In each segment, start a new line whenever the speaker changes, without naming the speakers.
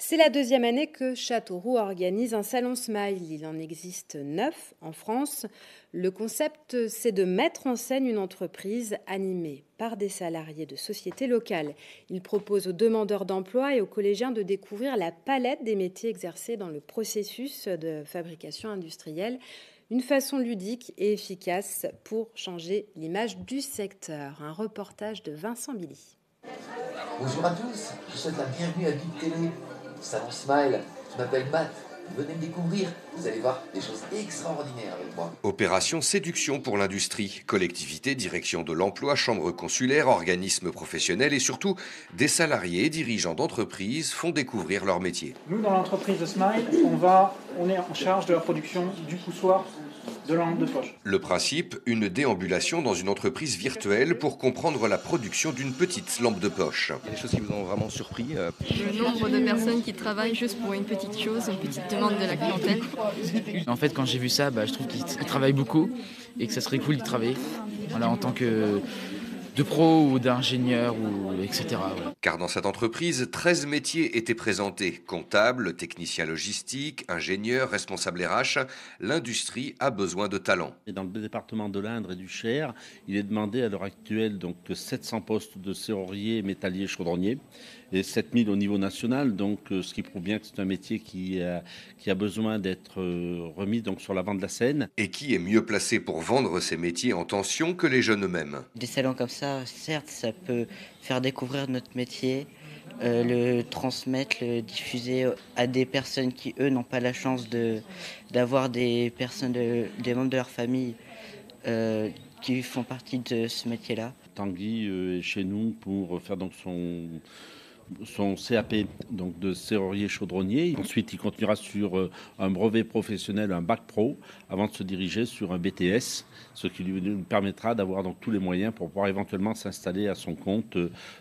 C'est la deuxième année que Châteauroux organise un salon Smile. Il en existe 9 en France. Le concept, c'est de mettre en scène une entreprise animée par des salariés de sociétés locales. Il propose aux demandeurs d'emploi et aux collégiens de découvrir la palette des métiers exercés dans le processus de fabrication industrielle. Une façon ludique et efficace pour changer l'image du secteur. Un reportage de Vincent Billy.
Bonjour à tous, je vous souhaite la bienvenue à Big Télé. Salon Smile, je m'appelle Matt. Venez me découvrir, vous allez voir des choses extraordinaires avec moi.
Opération séduction pour l'industrie, collectivité, direction de l'emploi, chambre consulaire, organismes professionnels et surtout des salariés et dirigeants d'entreprises font découvrir leur métier.
Nous, dans l'entreprise de Smile, on est en charge de la production du poussoir de lampe de poche.
Le principe, une déambulation dans une entreprise virtuelle pour comprendre la production d'une petite lampe de poche.
Il y a des choses qui vous ont vraiment surpris
Le nombre de personnes qui travaillent juste pour une petite chose, une petite demande de la clientèle.
En fait, quand j'ai vu ça, je trouve qu'ils travaillent beaucoup et que ça serait cool d'y travailler. Voilà, en tant que de pro ou d'ingénieur, etc. Voilà.
Car dans cette entreprise, 13 métiers étaient présentés. Comptable, technicien logistique, ingénieur, responsable RH. L'industrie a besoin de talents.
Et dans le département de l'Indre et du Cher, il est demandé à l'heure actuelle 700 postes de serrurier, métallier, chaudronnier et 7000 au niveau national. Ce qui prouve bien que c'est un métier qui a besoin d'être remis sur l'avant de la scène.
Et qui est mieux placé pour vendre ces métiers en tension que les jeunes eux-mêmes?
Des salons comme ça, certes, ça peut faire découvrir notre métier, le transmettre, le diffuser à des personnes qui, eux, n'ont pas la chance d'avoir des personnes, des membres de leur famille qui font partie de ce métier-là.
Tanguy est chez nous pour faire son CAP de serrurier chaudronnier. Ensuite, il continuera sur un brevet professionnel, un bac pro, avant de se diriger sur un BTS, ce qui lui permettra d'avoir tous les moyens pour pouvoir éventuellement s'installer à son compte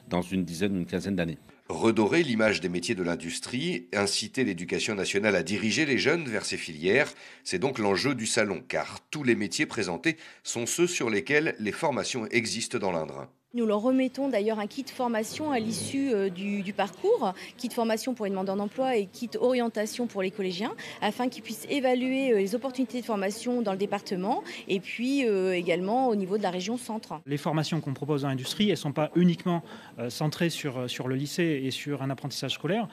dans une dizaine ou une quinzaine d'années.
Redorer l'image des métiers de l'industrie, inciter l'éducation nationale à diriger les jeunes vers ces filières, c'est donc l'enjeu du salon, car tous les métiers présentés sont ceux sur lesquels les formations existent dans l'Indre.
Nous leur remettons d'ailleurs un kit formation à l'issue du parcours, kit formation pour les demandeurs d'emploi et kit orientation pour les collégiens, afin qu'ils puissent évaluer les opportunités de formation dans le département et puis également au niveau de la région centre.
Les formations qu'on propose dans l'industrie, elles ne sont pas uniquement centrées sur le lycée et sur un apprentissage scolaire.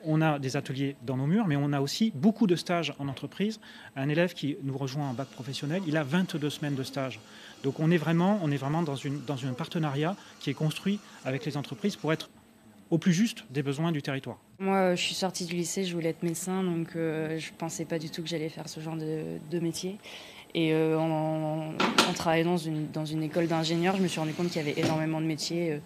On a des ateliers dans nos murs, mais on a aussi beaucoup de stages en entreprise. Un élève qui nous rejoint en bac professionnel, il a 22 semaines de stage. Donc on est vraiment dans un partenariat qui est construit avec les entreprises pour être au plus juste des besoins du territoire.
Moi, je suis sortie du lycée, je voulais être médecin, donc je ne pensais pas du tout que j'allais faire ce genre de métier. Et en travaillant dans une école d'ingénieur, je me suis rendu compte qu'il y avait énormément de métiers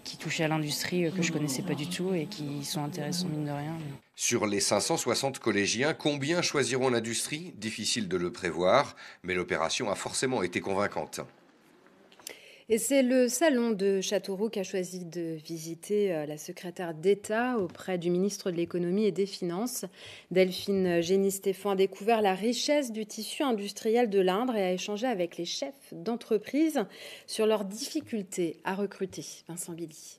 qui touchaient à l'industrie que je ne connaissais pas du tout et qui sont intéressants mine de rien.
Sur les 560 collégiens, combien choisiront l'industrie? Difficile de le prévoir, mais l'opération a forcément été convaincante.
Et c'est le salon de Châteauroux qu'a choisi de visiter la secrétaire d'État auprès du ministre de l'Économie et des Finances. Delphine Gény-Stéphan a découvert la richesse du tissu industriel de l'Indre et a échangé avec les chefs d'entreprise sur leurs difficultés à recruter. Vincent Billy.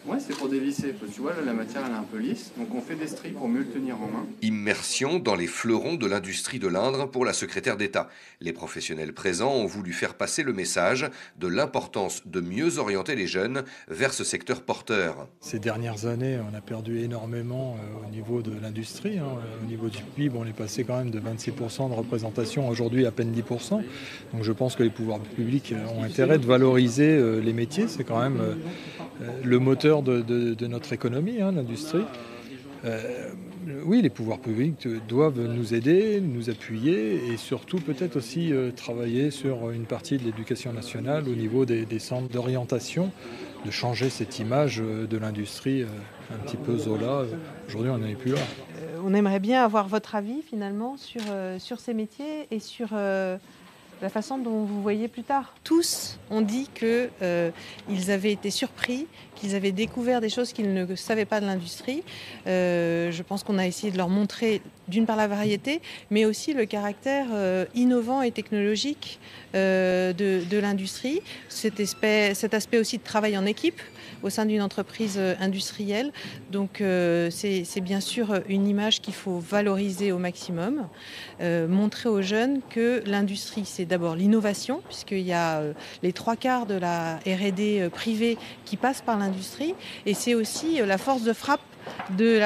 Ouais, c'est pour dévisser. Tu vois, là, la matière, elle est un peu lisse. Donc, on fait des stries pour mieux le tenir en main.
Immersion dans les fleurons de l'industrie de l'Indre pour la secrétaire d'État. Les professionnels présents ont voulu faire passer le message de l'importance de mieux orienter les jeunes vers ce secteur porteur.
Ces dernières années, on a perdu énormément au niveau de l'industrie. Au niveau du PIB, on est passé quand même de 26% de représentation, aujourd'hui à peine 10%. Donc je pense que les pouvoirs publics ont intérêt de valoriser les métiers. C'est quand même le moteur de notre économie, l'industrie. Oui, les pouvoirs publics doivent nous aider, nous appuyer et surtout peut-être aussi travailler sur une partie de l'éducation nationale au niveau des centres d'orientation, de changer cette image de l'industrie un petit peu Zola. Aujourd'hui, on n'en est plus là.
On aimerait bien avoir votre avis finalement sur ces métiers et sur
la façon dont vous voyez plus tard. Tous ont dit qu'ils avaient été surpris, qu'ils avaient découvert des choses qu'ils ne savaient pas de l'industrie. Je pense qu'on a essayé de leur montrer d'une part la variété, mais aussi le caractère innovant et technologique de l'industrie. Cet aspect aussi de travail en équipe au sein d'une entreprise industrielle. Donc c'est bien sûr une image qu'il faut valoriser au maximum, montrer aux jeunes que l'industrie, c'est d'abord l'innovation, puisqu'il y a les 3/4 de la R&D privée qui passe par l'industrie, et c'est aussi la force de frappe de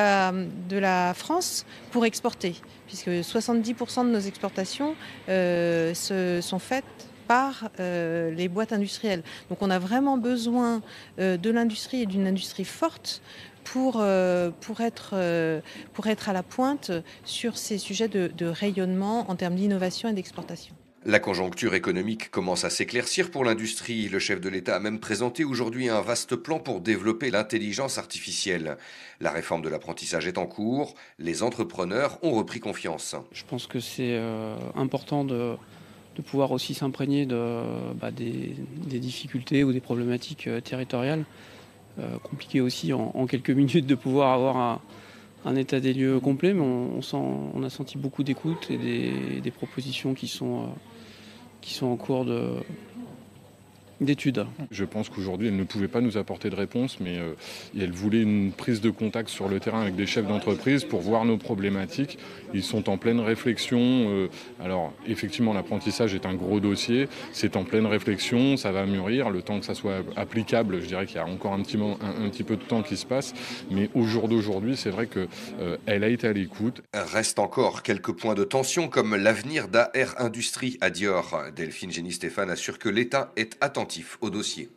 la France pour exporter, puisque 70% de nos exportations sont faites par les boîtes industrielles. Donc on a vraiment besoin de l'industrie et d'une industrie forte pour être à la pointe sur ces sujets de rayonnement en termes d'innovation et d'exportation.
La conjoncture économique commence à s'éclaircir pour l'industrie. Le chef de l'État a même présenté aujourd'hui un vaste plan pour développer l'intelligence artificielle. La réforme de l'apprentissage est en cours. Les entrepreneurs ont repris confiance.
Je pense que c'est important de pouvoir aussi s'imprégner des difficultés ou des problématiques territoriales. Compliqué aussi en quelques minutes de pouvoir avoir un état des lieux complet, mais on a senti beaucoup d'écoute et des propositions qui sont en cours d'études.
Je pense qu'aujourd'hui, elle ne pouvait pas nous apporter de réponse, mais elle voulait une prise de contact sur le terrain avec des chefs d'entreprise pour voir nos problématiques. Ils sont en pleine réflexion. Alors, effectivement, l'apprentissage est un gros dossier. C'est en pleine réflexion, ça va mûrir. Le temps que ça soit applicable, je dirais qu'il y a encore un petit peu de temps qui se passe. Mais au jour d'aujourd'hui, c'est vrai qu'elle a été à l'écoute.
Reste encore quelques points de tension, comme l'avenir d'AR Industrie à Dior. Delphine Génie-Stéphane assure que l'État est attentif au dossier.